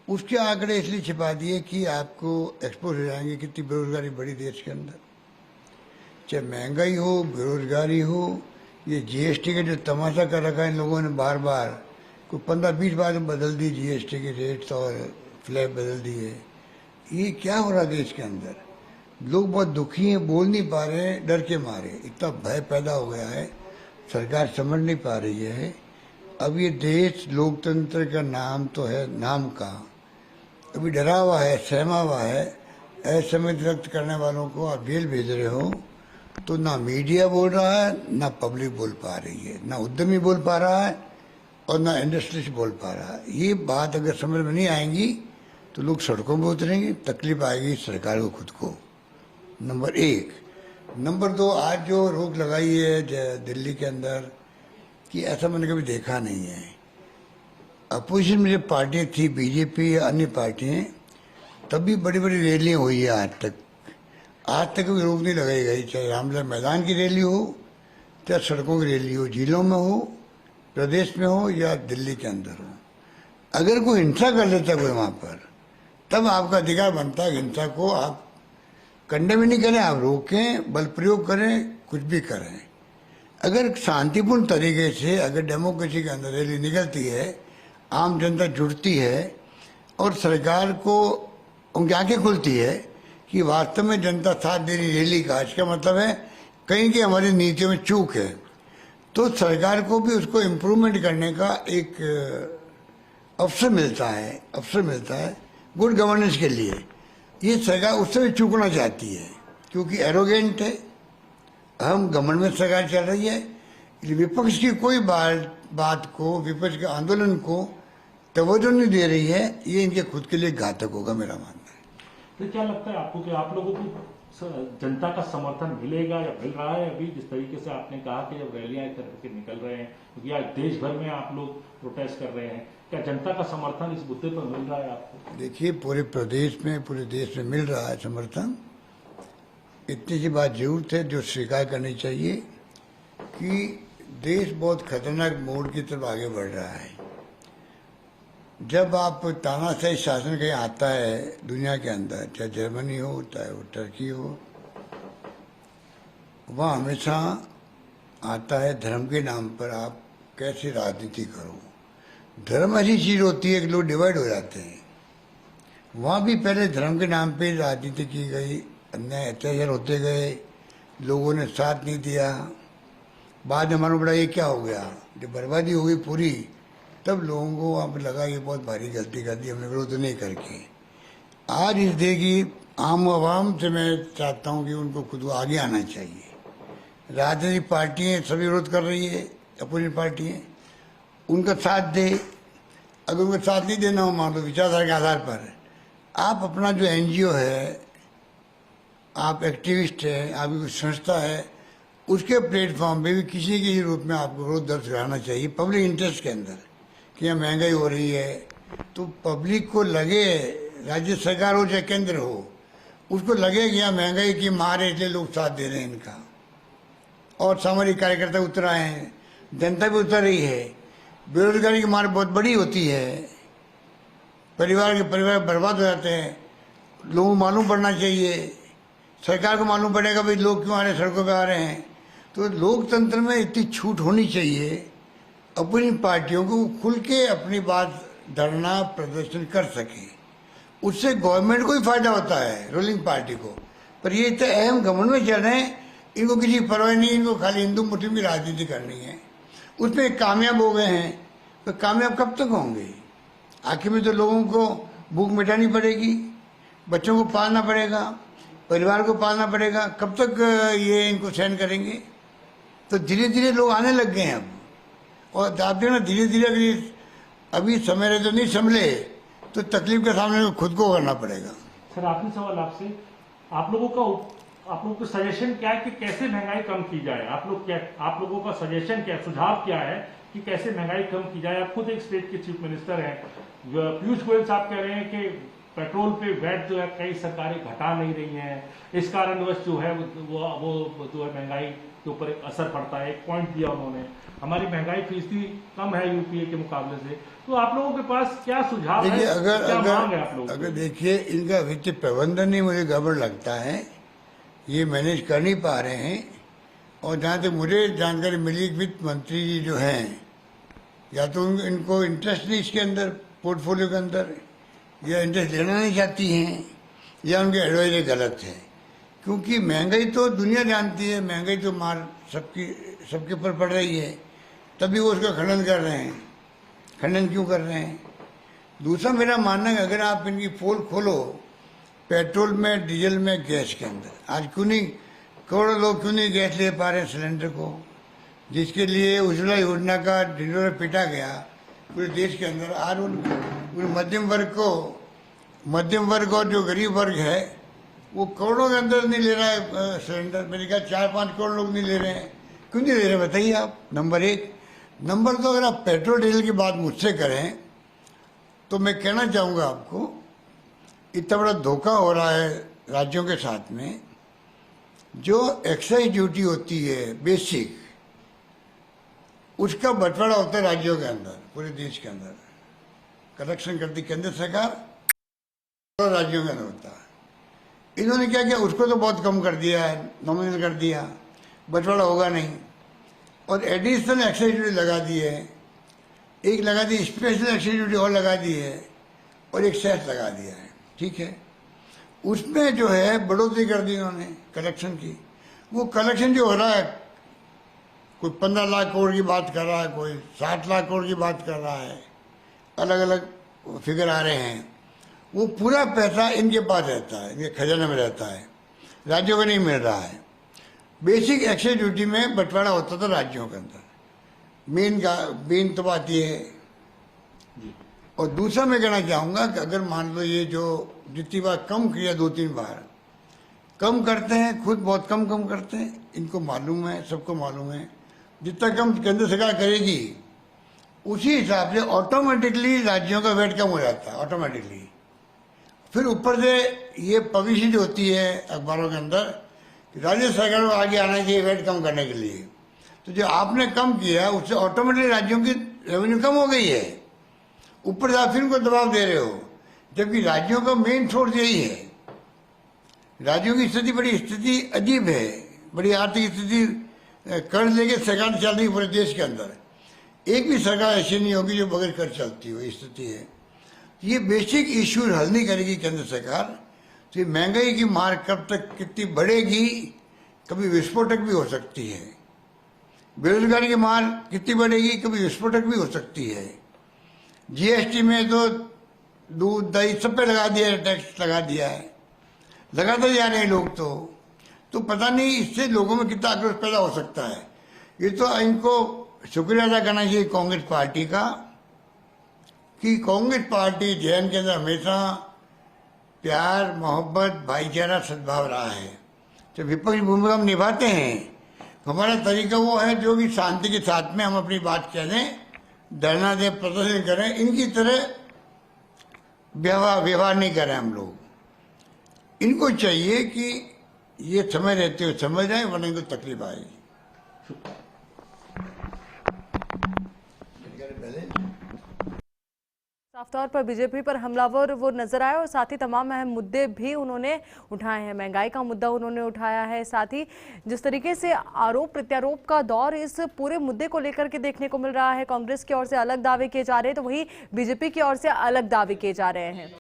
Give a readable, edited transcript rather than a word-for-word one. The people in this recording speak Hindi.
उसके आंकड़े इसलिए छिपा दिए कि आपको एक्सपोज हो जाएंगे कितनी बेरोजगारी बढ़ी देश के अंदर। चाहे महंगाई हो, बेरोजगारी हो, ये जीएसटी का जो तमाशा कर रखा है इन लोगों ने, बार बार कोई 15-20 बार बदल दी जीएसटी के रेट्स और फ्लैग बदल दिए। ये क्या हो रहा है देश के अंदर? लोग बहुत दुखी हैं, बोल नहीं पा रहे हैं डर के मारे। इतना भय पैदा हो गया है, सरकार समझ नहीं पा रही है। अब ये देश लोकतंत्र का नाम तो है, नाम का अभी डरा हुआ है, सहमा हुआ है। असहमति व्यक्त करने वालों को आप जेल भेज रहे हो, तो ना मीडिया बोल रहा है, ना पब्लिक बोल पा रही है, ना उद्यमी बोल पा रहा है और ना इंडस्ट्रिस्ट बोल पा रहा है। ये बात अगर समझ में नहीं आएंगी तो लोग सड़कों में उतरेंगे, तकलीफ आएगी सरकार को खुद को, नंबर एक। नंबर दो, आज जो रोक लगाई है दिल्ली के अंदर, कि ऐसा मैंने कभी देखा नहीं है। अपोजिशन में जब पार्टियाँ थी, बीजेपी या अन्य पार्टियाँ, तब भी बड़ी बड़ी रैलियाँ हुई है आज तक कोई रोक नहीं लगाई गई। चाहे रामलीला मैदान की रैली हो, चाहे सड़कों की रैली हो, जिलों में हो, प्रदेश में हो या दिल्ली के अंदर हो। अगर कोई हिंसा कर लेता है कोई वहाँ पर, तब आपका अधिकार बनता है हिंसा को आप कंडेम नहीं करें, आप रोकें, बल प्रयोग करें, कुछ भी करें। अगर शांतिपूर्ण तरीके से अगर डेमोक्रेसी के अंदर रैली निकलती है, आम जनता जुड़ती है और सरकार को उनकी आंखें खुलती है कि वास्तव में जनता साथ दे रही रैली का, इसका मतलब है कहीं की हमारी नीतियों में चूक है, तो सरकार को भी उसको इम्प्रूवमेंट करने का एक अवसर मिलता है गुड गवर्नेंस के लिए। ये सरकार उससे भी चूकना चाहती है क्योंकि एरोगेंट है, हम गवर्नमेंट सरकार चल रही है। विपक्ष की कोई बात को, विपक्ष के आंदोलन को तवज्जो नहीं दे रही है, ये इनके खुद के लिए घातक होगा, मेरा मानना है। तो क्या लगता है आपको कि आप लोगों को जनता का समर्थन मिलेगा या मिल रहा है अभी, जिस तरीके से आपने कहा कि जब रैलियां करके निकल रहे हैं, क्योंकि आज देश भर में आप लोग प्रोटेस्ट कर रहे हैं, क्या जनता का समर्थन इस मुद्दे पर मिल रहा है आपको? देखिए, पूरे प्रदेश में, पूरे देश में मिल रहा है समर्थन। इतनी सी बात जरूर है जो स्वीकार करनी चाहिए कि देश बहुत खतरनाक मोड़ की तरफ आगे बढ़ रहा है। जब आप तानाशाही शासन कहीं आता है दुनिया के अंदर, चाहे जर्मनी हो, चाहे वो टर्की हो, वहाँ हमेशा आता है धर्म के नाम पर आप कैसे राजनीति करो। धर्म ऐसी चीज़ होती है कि लोग डिवाइड हो जाते हैं। वहाँ भी पहले धर्म के नाम पे राजनीति की गई, अन्याय अत्याचार होते गए, लोगों ने साथ नहीं दिया। बाद में मालूम पड़ा ये क्या हो गया, जब बर्बादी हो गई पूरी, तब लोगों को वहाँ पर लगा कि बहुत भारी गलती कर दी हमने, विरोध नहीं करके। आज इस देश की आम आवाम से मैं चाहता हूँ कि उनको खुद को आगे आना चाहिए। राजनीतिक पार्टियाँ सभी विरोध कर रही है, अपोजिशन पार्टियाँ, उनका साथ दे। अगर उनका साथ नहीं देना हो, मान लो विचारधारा के आधार पर, आप अपना जो एनजीओ है, आप एक्टिविस्ट हैं, आपकी कुछ संस्था है, उसके प्लेटफॉर्म पे भी किसी के रूप में आपको विरोध दर्ज कराना चाहिए पब्लिक इंटरेस्ट के अंदर कि यहाँ महंगाई हो रही है। तो पब्लिक को लगे, राज्य सरकार हो चाहे केंद्र हो, उसको लगे कि यहाँ महंगाई की मार है, इसलिए लोग साथ दे रहे हैं इनका। और सामाजिक कार्यकर्ता उतर आए हैं, जनता भी उतर रही है। बेरोजगारी की मार बहुत बड़ी होती है, परिवार बर्बाद हो जाते हैं। लोगों को मालूम पड़ना चाहिए, सरकार को मालूम पड़ेगा भाई लोग क्यों आ रहे हैं, सड़कों पे आ रहे हैं। तो लोकतंत्र में इतनी छूट होनी चाहिए, अपनी पार्टियों को खुल के अपनी बात धरना प्रदर्शन कर सके। उससे गवर्नमेंट को ही फायदा होता है, रूलिंग पार्टी को। पर ये इतने अहम घमंड में चल रहे हैं, इनको किसी परवाह नहीं, इनको खाली हिंदू मुस्लिम की राजनीति करनी है। उसमें कामयाब हो गए हैं, तो कामयाब कब तक होंगे? आखिर में तो लोगों को भूख मिटानी पड़ेगी, बच्चों को पालना पड़ेगा, परिवार को पालना पड़ेगा। कब तक ये इनको सहन करेंगे? तो धीरे धीरे लोग आने लग गए हैं अब। और आप देखना धीरे धीरे अभी समय रहे तो नहीं संभले, तो तकलीफ के सामने खुद को करना पड़ेगा। सर, आखिरी सवाल आपसे, आप लोगों का सजेशन क्या है कि कैसे महंगाई कम की जाए? आप लोगों का सजेशन क्या है, सुझाव क्या है कि कैसे महंगाई कम की जाए? आप खुद एक स्टेट के चीफ मिनिस्टर हैं। पीयूष गोयल साहब कह रहे हैं कि पेट्रोल पे वैट जो है कई सरकारें घटा नहीं रही हैं, इस कारणवश जो है वो जो है महंगाई के ऊपर एक असर पड़ता है। एक पॉइंट दिया उन्होंने, हमारी महंगाई फीसदी कम है यूपीए के मुकाबले से। तो आप लोगों के पास क्या सुझाव है, देखिए, क्या मांग है आप लोगों अगर की? देखिए, इनका वित्तीय प्रबंधन ही मुझे गड़बड़ लगता है, ये मैनेज कर नहीं पा रहे हैं। और जहाँ तक मुझे जानकारी मिली, वित्त मंत्री जी जो हैं, या तो इनको इंटरेस्ट नहीं इसके अंदर, पोर्टफोलियो के अंदर, या इंटरेस्ट लेना नहीं चाहती हैं, या उनके एडवाइजर गलत है। क्योंकि महंगाई तो दुनिया जानती है, महंगाई तो मार सबके ऊपर पड़ रही है, तभी वो उसका खंडन कर रहे हैं। खंडन क्यों कर रहे हैं? दूसरा मेरा मानना है, अगर आप इनकी पोल खोलो पेट्रोल में, डीजल में, गैस के अंदर, आज क्यों नहीं करोड़ों लोग क्यों नहीं गैस ले पा रहे सिलेंडर को, जिसके लिए उज्ज्वला योजना का ढिंढोरा पीटा गया पूरे देश के अंदर। आज उन मध्यम वर्ग और जो गरीब वर्ग है वो करोड़ों के अंदर नहीं ले रहा है सिलेंडर। मेरे ख्याल 4-5 करोड़ लोग नहीं ले रहे हैं। क्यों नहीं ले रहे बताइए आप? नंबर 1। नंबर 2, अगर आप पेट्रोल डीजल की बात मुझसे करें तो मैं कहना चाहूँगा आपको, इतना बड़ा धोखा हो रहा है राज्यों के साथ में। जो एक्साइज ड्यूटी होती है बेसिक, उसका बंटवारा होता है राज्यों के अंदर, पूरे देश के अंदर कलेक्शन करती केंद्र सरकार, और राज्यों के अंदर होता है। इन्होंने क्या किया, उसको तो बहुत कम कर दिया है, नॉमिनल कर दिया, बंटवारा होगा नहीं। और एडिशनल एक्साइज ड्यूटी लगा दी है, एक लगा दी स्पेशल एक्साइज ड्यूटी और लगा दी है, और एक सेस लगा दिया है। ठीक है, उसमें जो है बढ़ोतरी कर दी इन्होंने कलेक्शन की। वो कलेक्शन जो हो रहा है, कोई 15 लाख करोड़ की बात कर रहा है, कोई 60 लाख करोड़ की बात कर रहा है, अलग अलग फिगर आ रहे हैं। वो पूरा पैसा इनके पास रहता है, इनके खजाने में रहता है, राज्यों को नहीं मिल रहा है। बेसिक एक्साइज ड्यूटी में बंटवारा होता था राज्यों के अंदर, मेन तो बात ये है। और दूसरा मैं कहना चाहूँगा कि अगर मान लो ये जो जितनी बार कम किया, 2-3 बार कम करते हैं, खुद बहुत कम करते हैं, इनको मालूम है, सबको मालूम है। जितना कम केंद्र सरकार करेगी उसी हिसाब से ऑटोमेटिकली राज्यों का वेट कम हो जाता है, ऑटोमेटिकली। फिर ऊपर से ये पब्लिसिटी होती है अखबारों के अंदर, राज्य सरकार को आगे आना चाहिए वेट कम करने के लिए। तो जो आपने कम किया उससे ऑटोमेटिकली राज्यों की रेवेन्यू कम हो गई है। ऊपर से आप फिर उनको दबाव दे रहे हो, जबकि राज्यों का मेन सोर्स यही है। राज्यों की स्थिति अजीब है, बड़ी आर्थिक स्थिति, कर्ज लेके सरकार चल रही है पूरे देश के अंदर। एक भी सरकार ऐसी नहीं होगी जो बगैर कर्ज चलती हो, स्थिति है। ये बेसिक इश्यू हल नहीं करेगी केंद्र सरकार, तो ये महंगाई की मार कब तक कितनी बढ़ेगी, कभी विस्फोटक भी हो सकती है। बेरोजगारी की मार कितनी बढ़ेगी, कभी विस्फोटक भी हो सकती है। जीएसटी में तो दूध दही सब पे लगा दिया है, टैक्स लगा दिया है, लगाते जा रहे हैं लोग। तो पता नहीं इससे लोगों में कितना आक्रोश पैदा हो सकता है। ये तो इनको शुक्रिया अदा करना चाहिए कांग्रेस पार्टी का, कि कांग्रेस पार्टी जैन के अंदर हमेशा प्यार, मोहब्बत, भाईचारा, सद्भाव रहा है। तो विपक्ष भूमिका हम निभाते हैं। हमारा तरीका वो है जो कि शांति के साथ में हम अपनी बात कह दें, धरना दें, प्रदर्शन करें। इनकी तरह व्यवहार नहीं करें हम लोग। इनको चाहिए कि ये समय रहते हुए समझ जाए, वरना इनको तकलीफ आएगी। साफ तौर पर बीजेपी पर हमलावर वो नजर आए और साथ ही तमाम अहम मुद्दे भी उन्होंने उठाए हैं। महंगाई का मुद्दा उन्होंने उठाया है, साथ ही जिस तरीके से आरोप प्रत्यारोप का दौर इस पूरे मुद्दे को लेकर के देखने को मिल रहा है। कांग्रेस की ओर से अलग दावे किए जा रहे हैं तो वहीं बीजेपी की ओर से अलग दावे किए जा रहे हैं।